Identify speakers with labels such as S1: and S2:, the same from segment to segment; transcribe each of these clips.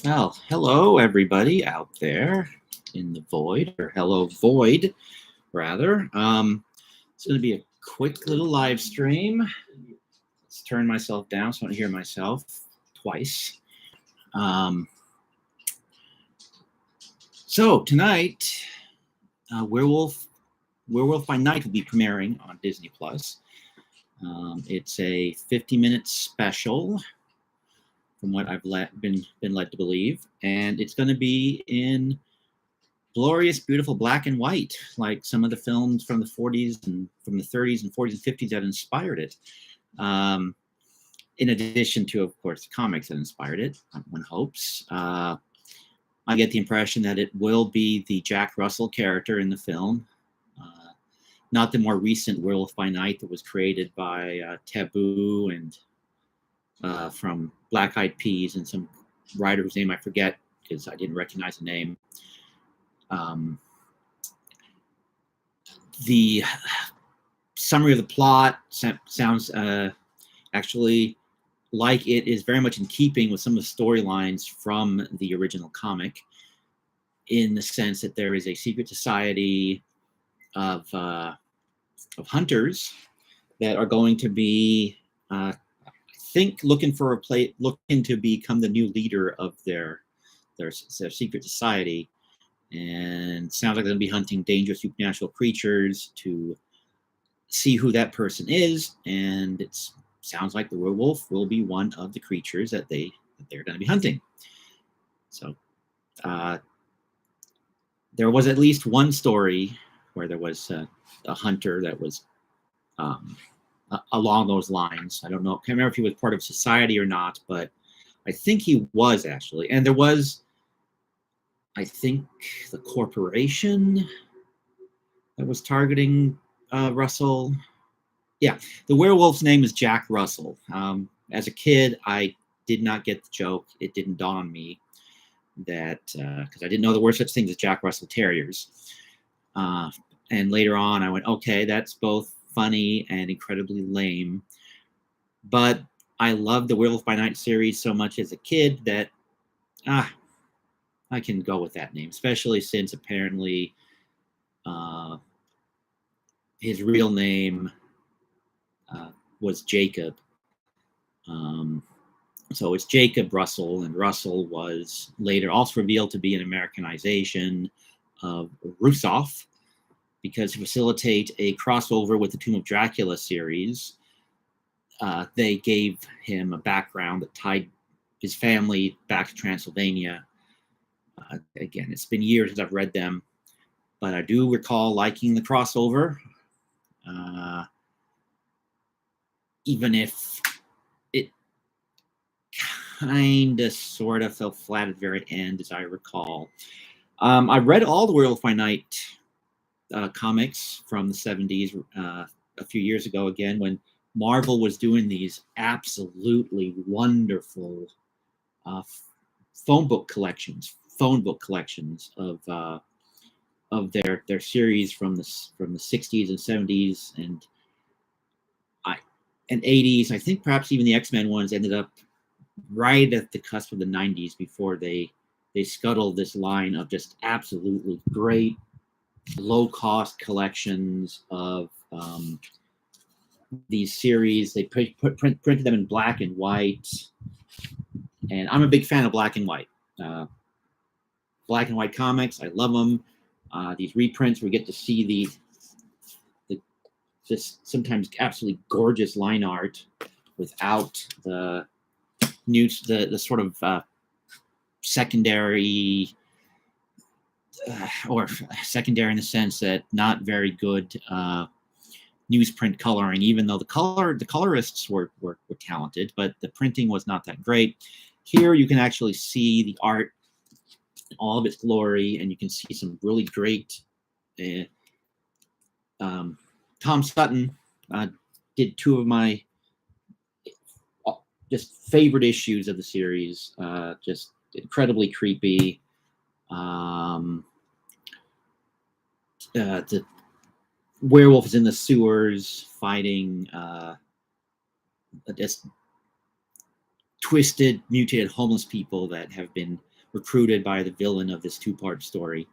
S1: Well, hello everybody out there in the void, or hello void, rather. It's going to be a quick little live stream. Let's turn myself down so I don't hear myself twice. Um, so tonight, Werewolf by Night will be premiering on Disney Plus. It's a 50-minute special, from what I've been led to believe, and it's going to be in glorious, beautiful black and white, like some of the films from the 40s and from the 30s and 40s and 50s that inspired it. In addition to, of course, the comics that inspired it, one hopes. I get the impression that it will be the Jack Russell character in the film, not the more recent Werewolf by Night that was created by Taboo and from Black Eyed Peas and some writer whose name I forget because I didn't recognize the name. The summary of the plot sounds actually like it is very much in keeping with some of the storylines from the original comic, in the sense that there is a secret society of hunters that are going to be, I think, looking to become the new leader of their secret society. And sounds like they're going to be hunting dangerous supernatural creatures to see who that person is. And it sounds like the werewolf will be one of the creatures that they're going to be hunting. So there was at least one story where there was a hunter that was along those lines. I don't know. I can't remember if he was part of society or not, but I think he was actually. And there was, I think, the corporation that was targeting Russell. Yeah, the werewolf's name is Jack Russell. As a kid, I did not get the joke. It didn't dawn on me that, because I didn't know there were such things as Jack Russell Terriers. And later on, I went, okay, that's both funny and incredibly lame. But I loved the Werewolf by Night series so much as a kid that, I can go with that name, especially since apparently his real name was Jacob. So it's Jacob Russell, and Russell was later also revealed to be an Americanization of Russoff, because to facilitate a crossover with the Tomb of Dracula series, they gave him a background that tied his family back to Transylvania. Again, it's been years since I've read them, but I do recall liking the crossover, even if it kind of sort of fell flat at the very end, as I recall. I read all the Werewolf by Night comics from the 70s a few years ago, again, when Marvel was doing these absolutely wonderful phone book collections of their series from the 60s and 70s and 80s. I think perhaps even the X-Men ones ended up right at the cusp of the 90s before they scuttled this line of just absolutely great low-cost collections of these series. They printed them in black and white, and I'm a big fan of black and white. Black and white comics, I love them. These reprints, we get to see this sometimes absolutely gorgeous line art without the sort of secondary or secondary in the sense that not very good newsprint coloring, even though the colorists were talented, but the printing was not that great. Here you can actually see the art in all of its glory, and you can see some really great Tom Sutton did two of my just favorite issues of the series, just incredibly creepy. The werewolf is in the sewers fighting just twisted, mutated homeless people that have been recruited by the villain of this two-part story.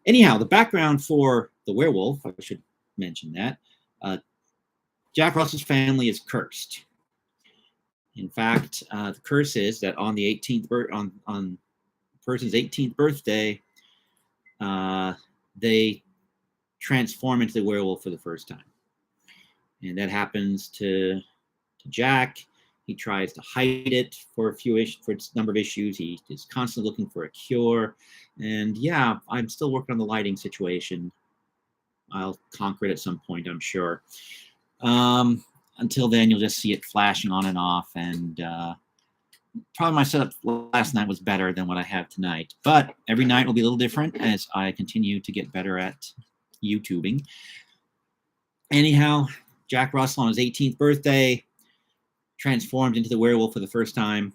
S1: Anyhow, the background for the werewolf, I should mention that. Jack Russell's family is cursed. In fact, the curse is that on the 18th on the person's 18th birthday, they transform into the werewolf for the first time, and that happens to Jack. He tries to hide it for a number of issues. He is constantly looking for a cure, and yeah, I'm still working on the lighting situation. I'll conquer it at some point, I'm sure. Until then, you'll just see it flashing on and off, and probably my setup last night was better than what I have tonight. But every night will be a little different as I continue to get better at YouTubing. Anyhow, Jack Russell on his 18th birthday transformed into the werewolf for the first time.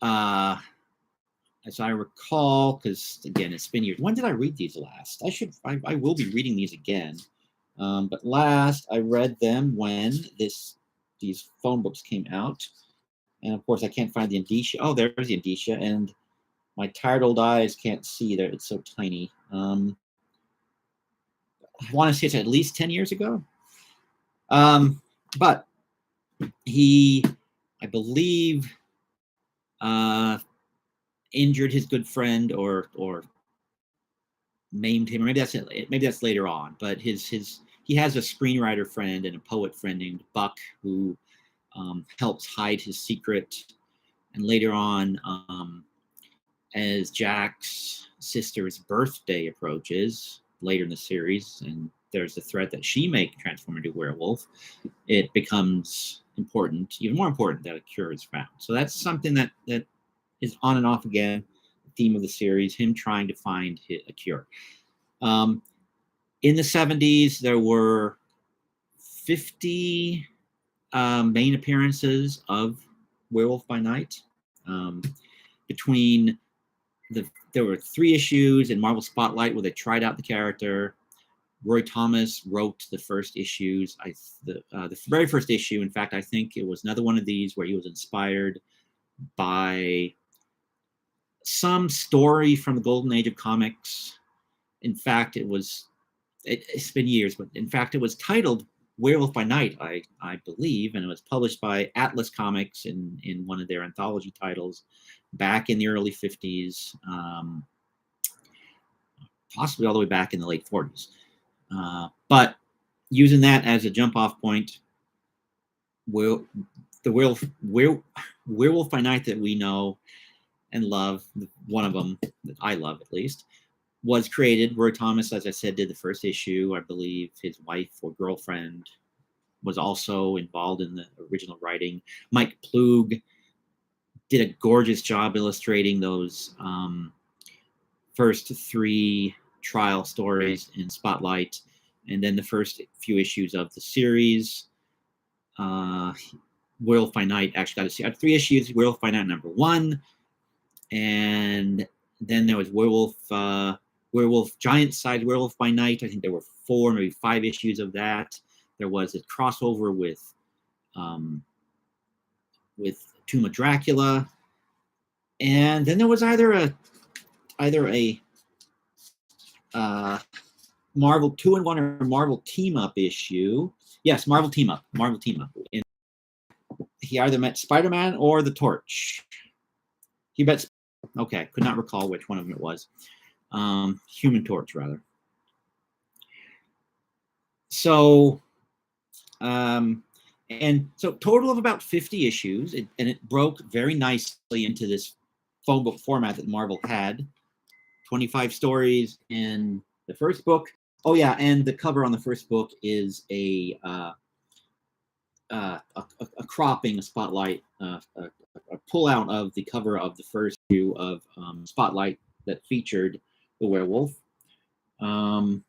S1: As I recall, because again, it's been years. When did I read these last? I will be reading these again. But last I read them when these phone books came out. And of course, I can't find the indicia. Oh, there's the indicia, and my tired old eyes can't see there. It's so tiny. I want to say it's at least 10 years ago. But he, I believe, injured his good friend or maimed him. Or maybe that's later on. But he has a screenwriter friend and a poet friend named Buck who helps hide his secret. And later on, as Jack's sister's birthday approaches later in the series, and there's the threat that she may transform into a werewolf, it becomes important, even more important, that a cure is found. So that's something that is on and off again, the theme of the series, him trying to find a cure. In the 70s, there were 50 main appearances of Werewolf by Night. There were 3 issues in Marvel Spotlight where they tried out the character. Roy Thomas wrote the first issues. The very first issue, in fact, I think it was another one of these where he was inspired by some story from the golden age of comics. In fact, it's been years, but in fact, it was titled Werewolf by Night, I believe, and it was published by Atlas Comics in one of their anthology titles back in the early 50s, possibly all the way back in the late 40s. But using that as a jump-off point, the Werewolf by Night that we know and love, one of them that I love at least, was created. Roy Thomas, as I said, did the first issue. I believe his wife or girlfriend was also involved in the original writing. Mike Plug did a gorgeous job illustrating those first 3 trial stories in Spotlight, and then the first few issues of the series. Werewolf by Night actually got 3 issues. Werewolf by Night #1, and then there was Werewolf Giant-Sized Werewolf by Night. I think there were 4, maybe 5 issues of that. There was a crossover with Tomb of Dracula, and then there was either a Marvel 2-in-1 or Marvel Team-Up issue. Yes, Marvel Team-Up. And he either met Spider-Man or the Torch. He met. Okay, could not recall which one of them it was. Human Torch, rather. So, and so total of about 50 issues, and it broke very nicely into this phone book format that Marvel had. 25 stories in the first book. Oh yeah, and the cover on the first book is a cropping, a Spotlight, a pull-out of the cover of the first issue of Spotlight that featured the werewolf. Oh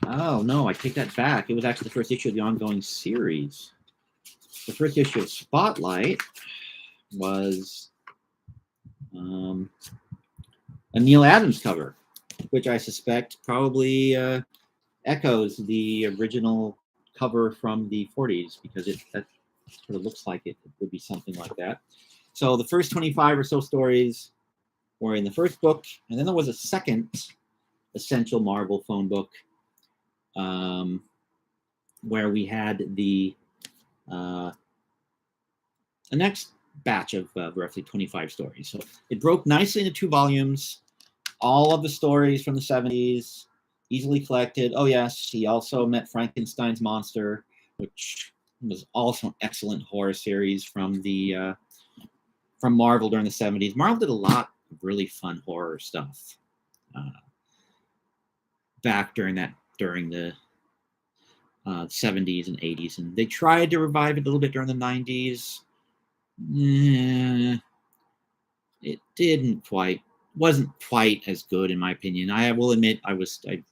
S1: no, I take that back. It was actually the first issue of the ongoing series. The first issue of Spotlight was a Neil Adams cover, which I suspect probably echoes the original cover from the 40s, because that sort of looks like it would be something like that. So the first 25 or so stories were in the first book, and then there was a second Essential Marvel phone book, where we had the next batch of roughly 25 stories. So it broke nicely into 2 volumes, all of the stories from the 70s, easily collected. Oh yes, he also met Frankensteins Monster, which was also an excellent horror series from the from Marvel during the 70s. Marvel did a lot of really fun horror stuff back during the 70s and 80s, and they tried to revive it a little bit during the 90s. It wasn't quite as good in my opinion. I will admit I was a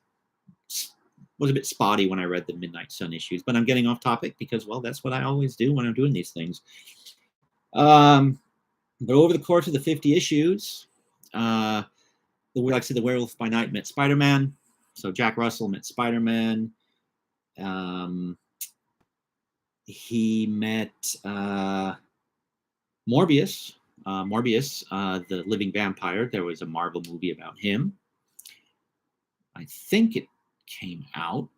S1: bit spotty when I read the Midnight Sun issues, but I'm getting off topic because, well, that's what I always do when I'm doing these things. But over the course of the 50 issues, like I said, the Werewolf by Night met Spider-Man. So Jack Russell met Spider-Man. He met Morbius. Morbius, the living vampire. There was a Marvel movie about him. I think it came out.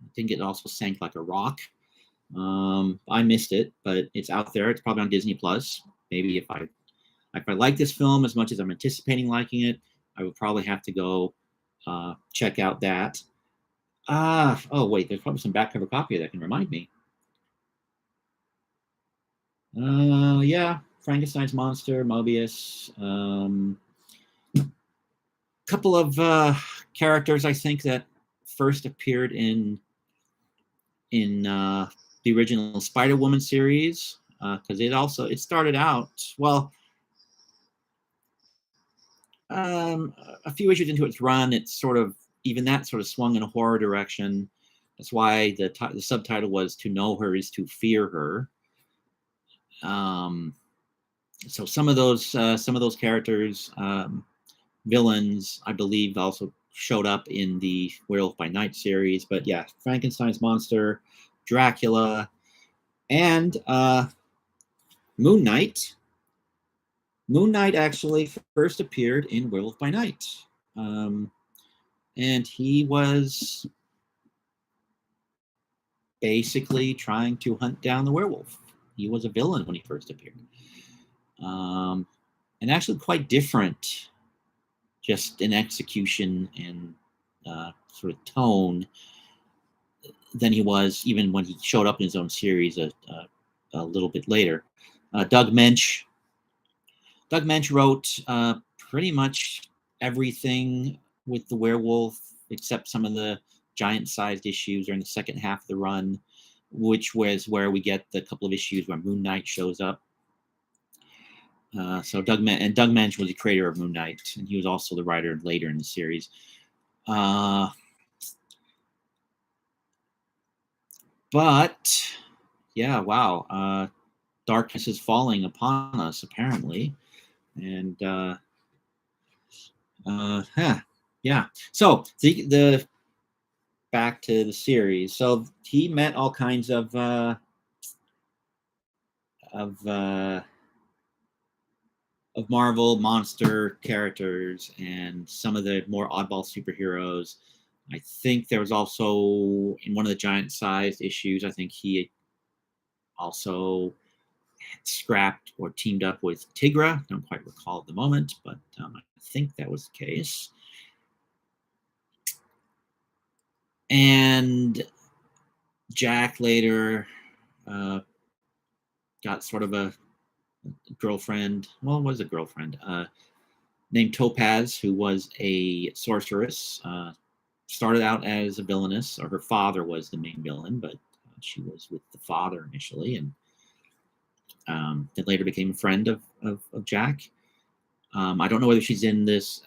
S1: I think it also sank like a rock. I missed it, but it's out there. It's probably on Disney Plus. Maybe if I like this film as much as I'm anticipating liking it, I would probably have to go check out that. Oh wait, there's probably some back cover copy that can remind me. Yeah, Frankensteins Monster, Mobius. Couple of characters I think that first appeared in the original Spider-Woman series, because it started out, well, a few issues into its run, it's sort of swung in a horror direction. That's why the subtitle was "To Know Her Is to Fear Her." So some of those characters, villains, I believe, also showed up in the Werewolf by Night series. But yeah, Frankenstein's Monster, Dracula, and Moon Knight. Moon Knight actually first appeared in Werewolf by Night. And he was basically trying to hunt down the werewolf. He was a villain when he first appeared. And actually quite different, just in execution and sort of tone, than he was even when he showed up in his own series a little bit later. Doug Mensch wrote pretty much everything with the werewolf except some of the giant-sized issues during the second half of the run, which was where we get the couple of issues where Moon Knight shows up. So Doug Mensch was the creator of Moon Knight, and he was also the writer later in the series. But yeah, wow, darkness is falling upon us apparently, and yeah. So the back to the series. So he met all kinds of Marvel monster characters and some of the more oddball superheroes. I think there was also, in one of the giant-sized issues, I think he also scrapped or teamed up with Tigra. Don't quite recall at the moment, but I think that was the case. And Jack later got sort of a girlfriend. Well, it was a girlfriend named Topaz, who was a sorceress. Started out as a villainess, or her father was the main villain, but she was with the father initially, and then later became a friend of Jack. I don't know whether she's in this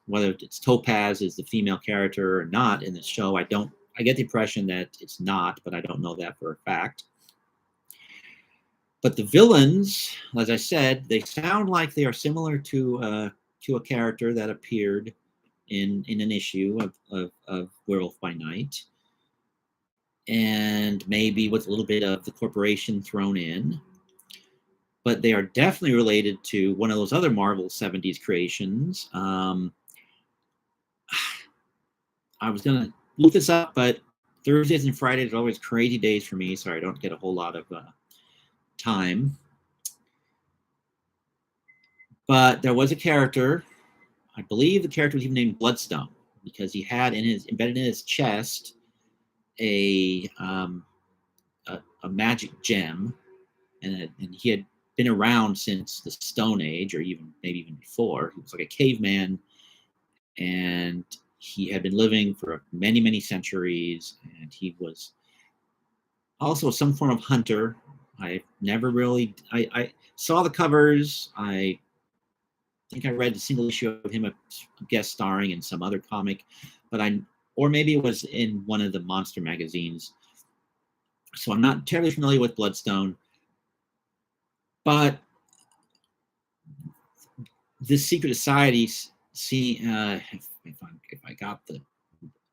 S1: whether it's Topaz is the female character or not in this show. I get the impression that it's not, but I don't know that for a fact. But the villains, as I said, they sound like they are similar to a character that appeared in an issue of Werewolf by Night, and maybe with a little bit of the corporation thrown in. but they are definitely related to one of those other Marvel 70s creations. I was going to look this up, but Thursdays and Fridays are always crazy days for me, so I don't get a whole lot of time. But there was a character, I believe the character was even named Bloodstone, because he had embedded in his chest a magic gem, and he had been around since the Stone Age, or maybe even before. He was like a caveman, and he had been living for many, many centuries, and he was also some form of hunter. I never really, I saw the covers. I think I read a single issue of him guest starring in some other comic, or maybe it was in one of the monster magazines. So I'm not terribly familiar with Bloodstone, but this secret society, if I got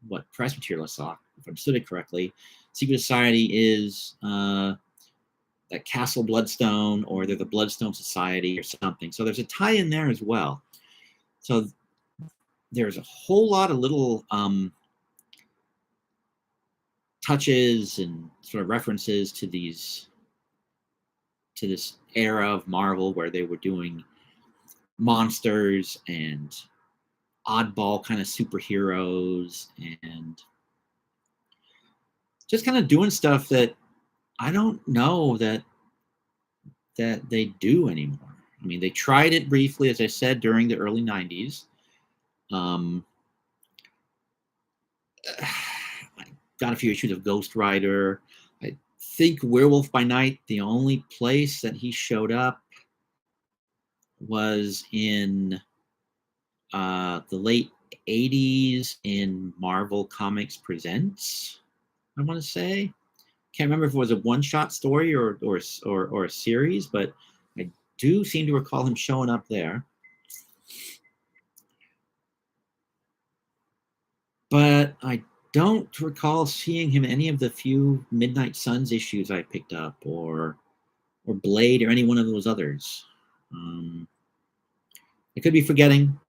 S1: what press material I saw, if I understood it correctly, secret society is that Castle Bloodstone, or they're the Bloodstone Society or something. So there's a tie in there as well. So there's a whole lot of little touches and sort of references to this era of Marvel where they were doing monsters and oddball kind of superheroes and just kind of doing stuff that I don't know that they do anymore. I mean, they tried it briefly, as I said, during the early 90s. I got a few issues of Ghost Rider. I think Werewolf by Night, the only place that he showed up was in the late 80s in Marvel Comics Presents, I want to say. Can't remember if it was a one-shot story or a series, but I do seem to recall him showing up there. But I don't recall seeing him in any of the few Midnight Suns issues I picked up, or Blade, or any one of those others. I could be forgetting.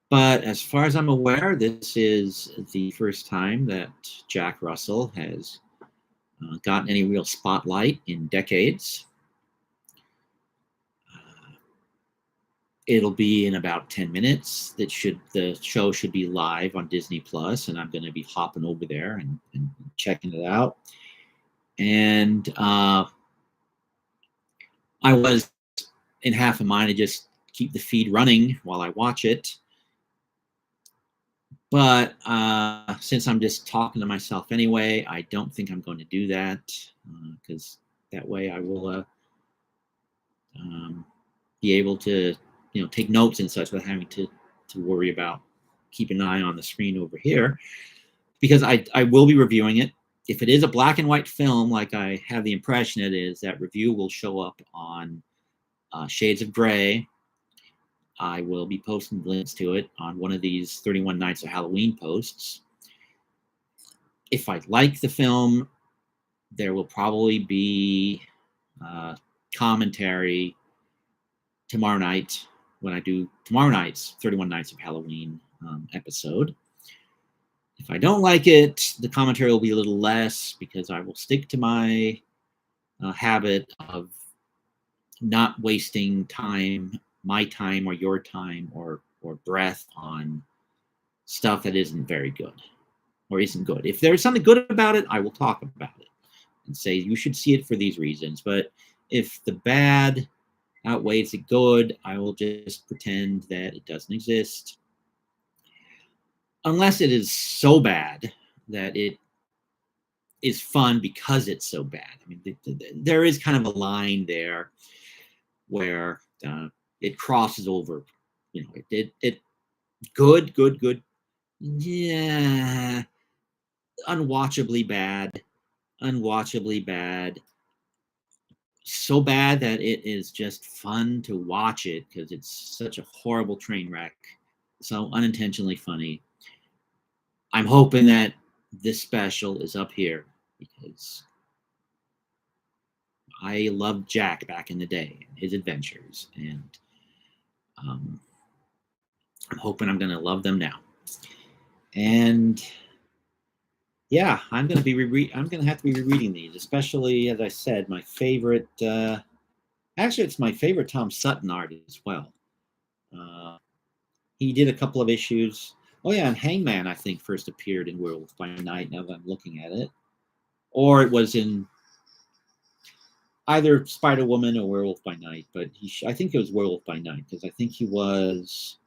S1: But as far as I'm aware, this is the first time that Jack Russell has gotten any real spotlight in decades. It'll be in about 10 minutes. The show should be live on Disney Plus, and I'm going to be hopping over there and checking it out. And I was in half a mind to just keep the feed running while I watch it. But since I'm just talking to myself anyway, I don't think I'm going to do that, because that way I will be able to, take notes and such without having to worry about keeping an eye on the screen over here, because I will be reviewing it. If it is a black and white film, like I have the impression it is, that review will show up on Shades of Grey. I will be posting links to it on one of these 31 Nights of Halloween posts. If I like the film, there will probably be commentary tomorrow night when I do tomorrow night's 31 Nights of Halloween episode. If I don't like it, the commentary will be a little less, because I will stick to my habit of not wasting my time or your time or breath on stuff that isn't very good or isn't good. If there's something good about it, I will talk about it and say you should see it for these reasons. But if the bad outweighs the good, I will just pretend that it doesn't exist, unless it is so bad that it is fun because it's so bad. I mean, there is kind of a line there where it crosses over, it good, yeah, unwatchably bad, so bad that it is just fun to watch it because it's such a horrible train wreck, so unintentionally funny. I'm hoping that this special is up here, because I loved Jack back in the day and his adventures, and I'm hoping I'm going to love them now. And yeah, I'm going to have to be rereading these, especially as I said, my favorite. Actually, it's my favorite Tom Sutton art as well. He did a couple of issues. Oh yeah, and Hangman I think first appeared in Werewolf by Night. Now that I'm looking at it, or it was in either Spider-Woman or Werewolf by Night. But I think it was Werewolf by Night because I think he was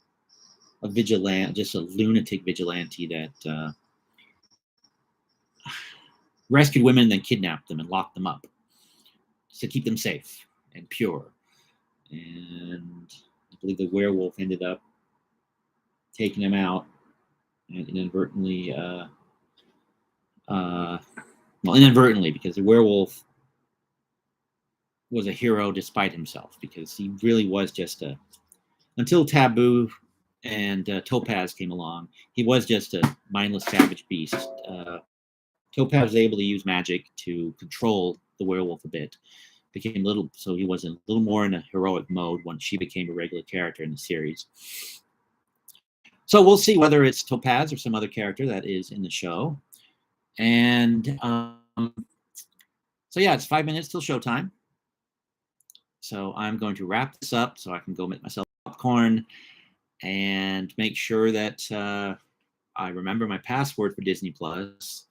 S1: a vigilante, just a lunatic vigilante that rescued women and then kidnapped them and locked them up to keep them safe and pure. And I believe the werewolf ended up taking him out and inadvertently, inadvertently, because the werewolf was a hero despite himself, because he really was just until Taboo and Topaz came along, he was just a mindless savage beast. Topaz was able to use magic to control the werewolf a bit. So he was a little more in a heroic mode once she became a regular character in the series. So we'll see whether it's Topaz or some other character that is in the show. And so yeah, it's 5 minutes till showtime. So I'm going to wrap this up so I can go make myself popcorn and make sure that I remember my password for Disney Plus.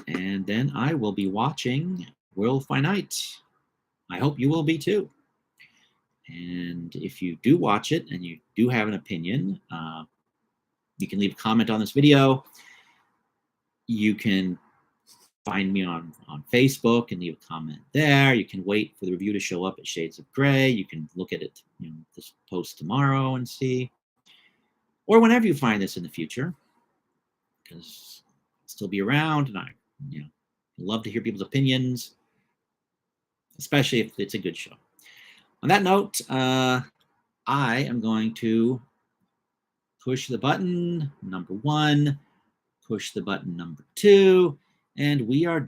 S1: And then I will be watching Werewolf by Night. I hope you will be too. And if you do watch it and you do have an opinion, you can leave a comment on this video. You can find me on Facebook and leave a comment there. You can wait for the review to show up at Shades of Grey. You can look at it, this post tomorrow and see. Or whenever you find this in the future, because I'll still be around and I love to hear people's opinions, especially if it's a good show. On that note, I am going to push the button number 1, push the button number 2, and we are done.